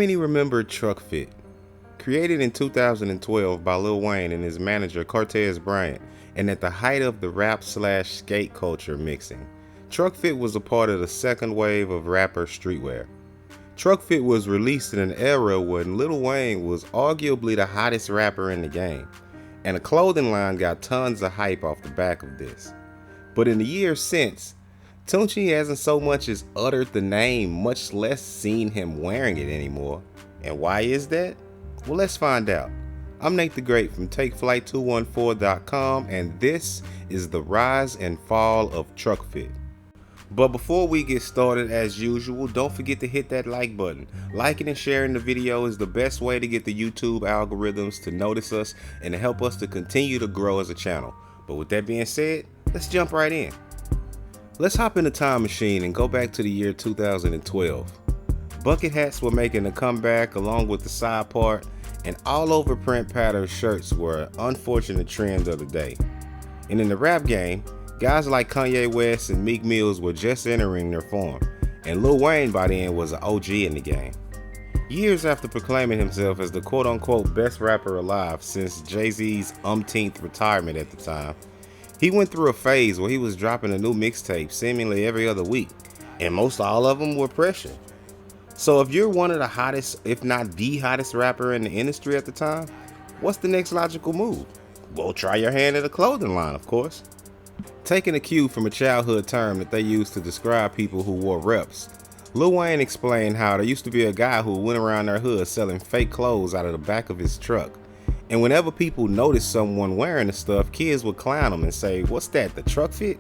many remember Trukfit? Created in 2012 by Lil Wayne and his manager Cortez Bryant, and at the height of the rap/skate culture mixing, Trukfit was a part of the second wave of rapper Streetwear. Trukfit was released in an era when Lil Wayne was arguably the hottest rapper in the game, and a clothing line got tons of hype off the back of this. But in the years since, Tunechi hasn't so much as uttered the name, much less seen him wearing it anymore. And why is that? Well, let's find out. I'm Nate the Great from TakeFlight214.com, and this is the rise and fall of Trukfit. But before we get started, as usual, don't forget to hit that like button. Liking and sharing the video is the best way to get the YouTube algorithms to notice us and to help us to continue to grow as a channel. But with that being said, let's jump right in. Let's hop in the time machine and go back to the year 2012. Bucket hats were making a comeback along with the side part, and all over print pattern shirts were an unfortunate trend of the day. And in the rap game, guys like Kanye West and Meek Mills were just entering their form, and Lil Wayne by then was an OG in the game. Years after proclaiming himself as the quote-unquote best rapper alive since Jay-Z's umpteenth retirement at the time, he went through a phase where he was dropping a new mixtape seemingly every other week, and most all of them were pressure. So if you're one of the hottest, if not the hottest rapper in the industry at the time, what's the next logical move? Well, try your hand at a clothing line, of course. Taking a cue from a childhood term that they used to describe people who wore reps, Lil Wayne explained how there used to be a guy who went around their hood selling fake clothes out of the back of his truck. And whenever people noticed someone wearing the stuff, kids would clown him and say, "What's that, the Trukfit?"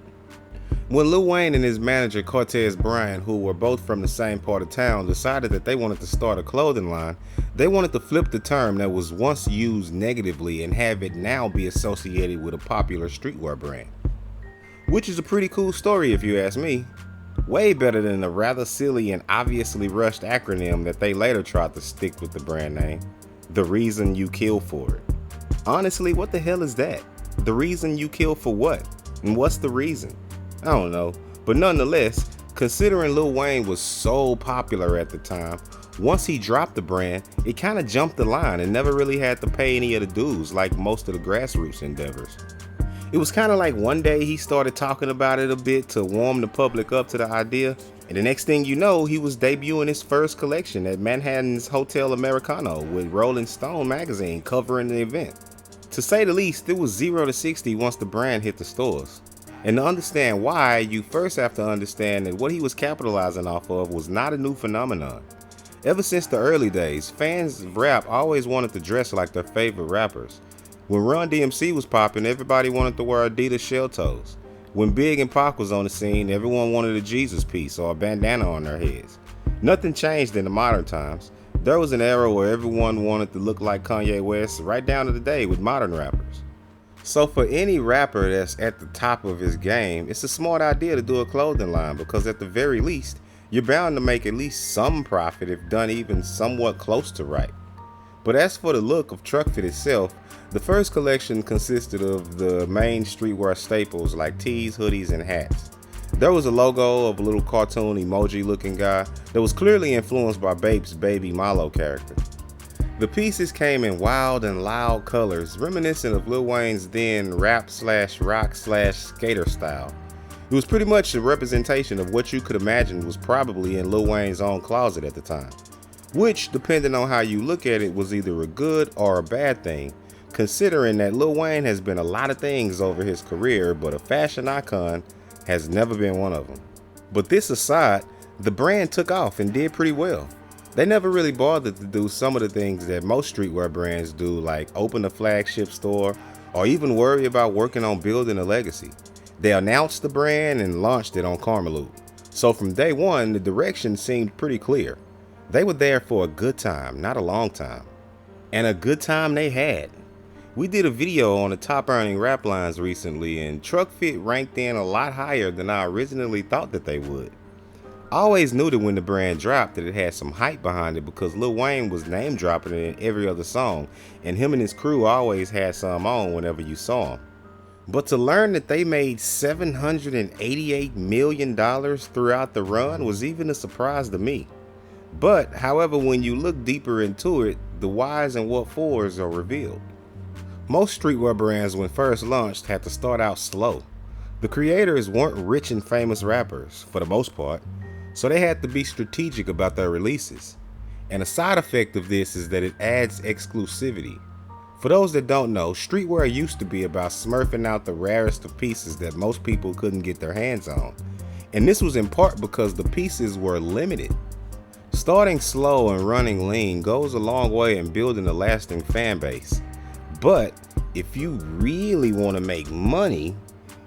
When Lil Wayne and his manager Cortez Bryant, who were both from the same part of town, decided that they wanted to start a clothing line, they wanted to flip the term that was once used negatively and have it now be associated with a popular streetwear brand. Which is a pretty cool story if you ask me. Way better than the rather silly and obviously rushed acronym that they later tried to stick with the brand name, The Reason You Kill For It. Honestly, what the hell is that? The reason you kill for what? And what's the reason? I don't know, but nonetheless, considering Lil Wayne was so popular at the time, once he dropped the brand, it kind of jumped the line and never really had to pay any of the dues like most of the grassroots endeavors. It was kind of like one day he started talking about it a bit to warm the public up to the idea, and the next thing you know, he was debuting his first collection at Manhattan's Hotel Americano with Rolling Stone magazine covering the event. To say the least, it was 0 to 60 once the brand hit the stores. And to understand why, you first have to understand that what he was capitalizing off of was not a new phenomenon. Ever since the early days, fans of rap always wanted to dress like their favorite rappers. When Run DMC was popping, everybody wanted to wear Adidas shell toes. When Big and Pac was on the scene, everyone wanted a Jesus piece or a bandana on their heads. Nothing changed in the modern times. There was an era where everyone wanted to look like Kanye West, right down to the day with modern rappers. So for any rapper that's at the top of his game, it's a smart idea to do a clothing line because at the very least, you're bound to make at least some profit if done even somewhat close to right. But as for the look of Trukfit itself, the first collection consisted of the main streetwear staples like tees, hoodies, and hats. There was a logo of a little cartoon emoji looking guy that was clearly influenced by Bape's Baby Milo character. The pieces came in wild and loud colors, reminiscent of Lil Wayne's then rap/rock/skater style. It was pretty much a representation of what you could imagine was probably in Lil Wayne's own closet at the time, which, depending on how you look at it, was either a good or a bad thing, considering that Lil Wayne has been a lot of things over his career, but a fashion icon has never been one of them. But this aside, the brand took off and did pretty well. They never really bothered to do some of the things that most streetwear brands do, like open a flagship store or even worry about working on building a legacy. They announced the brand and launched it on Karmaloop. So from day one, the direction seemed pretty clear. They were there for a good time, not a long time. And a good time they had. We did a video on the top earning rap lines recently, and Trukfit ranked in a lot higher than I originally thought that they would. I always knew that when the brand dropped that it had some hype behind it because Lil Wayne was name dropping it in every other song, and him and his crew always had some on whenever you saw them. But to learn that they made $788 million throughout the run was even a surprise to me. But, however, when you look deeper into it, the whys and what fors are revealed. Most streetwear brands, when first launched, had to start out slow. The creators weren't rich and famous rappers, for the most part, so they had to be strategic about their releases. And a side effect of this is that it adds exclusivity. For those that don't know, streetwear used to be about smurfing out the rarest of pieces that most people couldn't get their hands on. And this was in part because the pieces were limited. Starting slow and running lean goes a long way in building a lasting fan base. But if you really want to make money,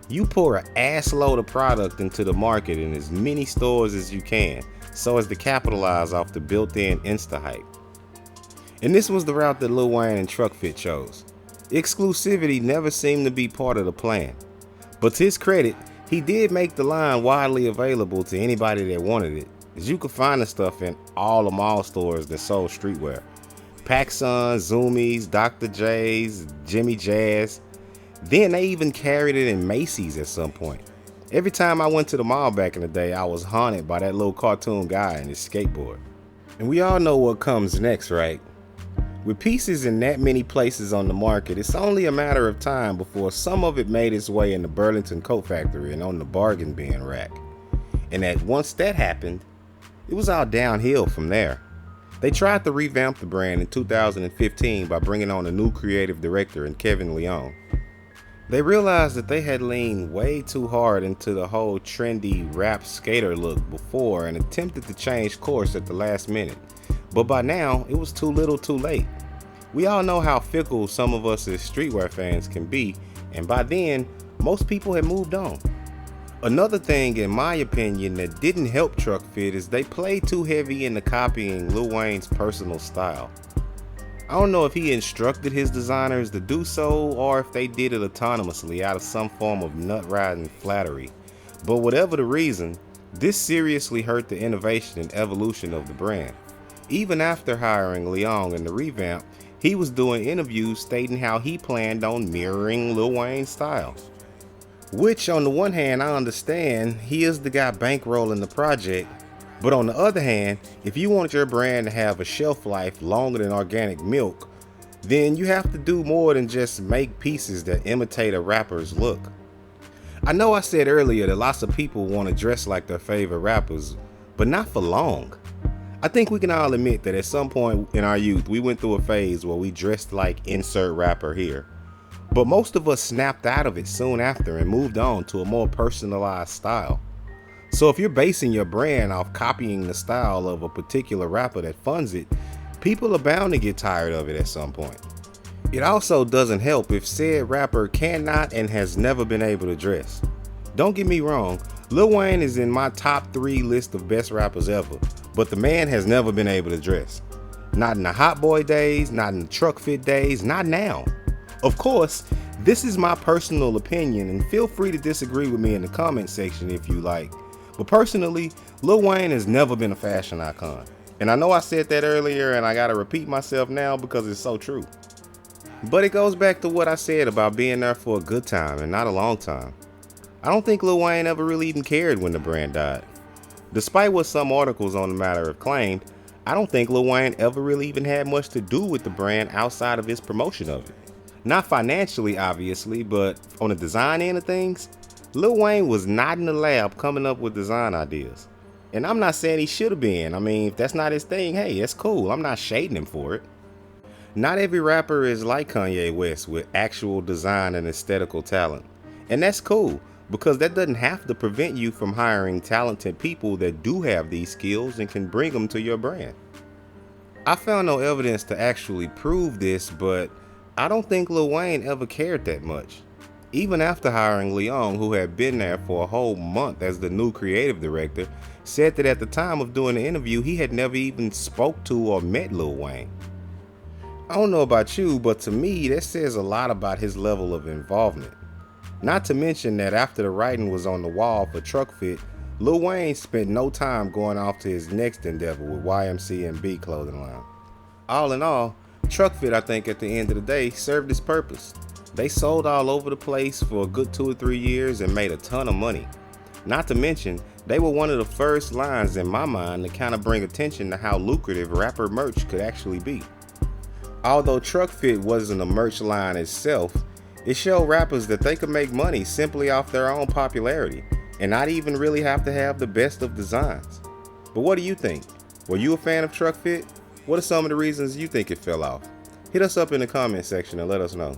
you pour an ass load of product into the market in as many stores as you can, so as to capitalize off the built-in insta hype. And this was the route that Lil Wayne and Trukfit chose. Exclusivity never seemed to be part of the plan. But to his credit, he did make the line widely available to anybody that wanted it, as you could find the stuff in all the mall stores that sold streetwear. PacSun, Zoomies, Dr. J's, Jimmy Jazz. Then they even carried it in Macy's at some point. Every time I went to the mall back in the day, I was haunted by that little cartoon guy and his skateboard. And we all know what comes next, right? With pieces in that many places on the market, it's only a matter of time before some of it made its way in the Burlington Coat Factory and on the bargain bin rack. And that once that happened, it was all downhill from there. They tried to revamp the brand in 2015 by bringing on a new creative director in Kevin Leon. They realized that they had leaned way too hard into the whole trendy rap skater look before and attempted to change course at the last minute. But by now, it was too little too late. We all know how fickle some of us as streetwear fans can be, and by then, most people had moved on. Another thing, in my opinion, that didn't help Trukfit is they played too heavy into copying Lil Wayne's personal style. I don't know if he instructed his designers to do so or if they did it autonomously out of some form of nut-riding flattery. But whatever the reason, this seriously hurt the innovation and evolution of the brand. Even after hiring Leon in the revamp, he was doing interviews stating how he planned on mirroring Lil Wayne's style. Which, on the one hand, I understand, he is the guy bankrolling the project. But on the other hand, if you want your brand to have a shelf life longer than organic milk, then you have to do more than just make pieces that imitate a rapper's look. I know I said earlier that lots of people want to dress like their favorite rappers, but not for long. I think we can all admit that at some point in our youth, we went through a phase where we dressed like insert rapper here. But most of us snapped out of it soon after and moved on to a more personalized style. So if you're basing your brand off copying the style of a particular rapper that funds it, people are bound to get tired of it at some point. It also doesn't help if said rapper cannot and has never been able to dress. Don't get me wrong, Lil Wayne is in my top 3 list of best rappers ever, but the man has never been able to dress. Not in the Hot Boy days, not in the Trukfit days, not now. Of course, this is my personal opinion, and feel free to disagree with me in the comment section if you like. But personally, Lil Wayne has never been a fashion icon. And I know I said that earlier and I gotta repeat myself now because it's so true. But it goes back to what I said about being there for a good time and not a long time. I don't think Lil Wayne ever really even cared when the brand died. Despite what some articles on the matter have claimed, I don't think Lil Wayne ever really even had much to do with the brand outside of his promotion of it. Not financially, obviously, but on the design end of things, Lil Wayne was not in the lab coming up with design ideas. And I'm not saying he should have been. I mean, if that's not his thing, hey, that's cool. I'm not shading him for it. Not every rapper is like Kanye West with actual design and aesthetical talent. And that's cool, because that doesn't have to prevent you from hiring talented people that do have these skills and can bring them to your brand. I found no evidence to actually prove this, but I don't think Lil Wayne ever cared that much. Even after hiring Leon, who had been there for a whole month as the new creative director, said that at the time of doing the interview, he had never even spoke to or met Lil Wayne. I don't know about you, but to me, that says a lot about his level of involvement. Not to mention that after the writing was on the wall for Trukfit, Lil Wayne spent no time going off to his next endeavor with YMCMB clothing line. All in all, Trukfit, I think at the end of the day, served its purpose. They sold all over the place for a good 2 or 3 years and made a ton of money. Not to mention, they were one of the first lines in my mind to kind of bring attention to how lucrative rapper merch could actually be. Although Trukfit wasn't a merch line itself, it showed rappers that they could make money simply off their own popularity and not even really have to have the best of designs. But what do you think? Were you a fan of Trukfit? What are some of the reasons you think it fell off? Hit us up in the comment section and let us know.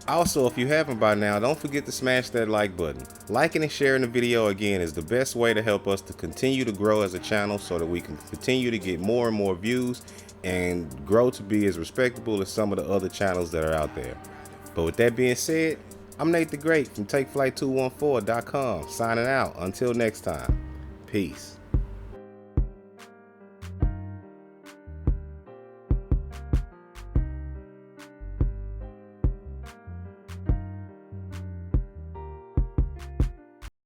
Also, if you haven't by now, don't forget to smash that like button. Liking and sharing the video again is the best way to help us to continue to grow as a channel so that we can continue to get more and more views and grow to be as respectable as some of the other channels that are out there. But with that being said, I'm Nate the Great from TakeFlight214.com signing out. Until next time, peace.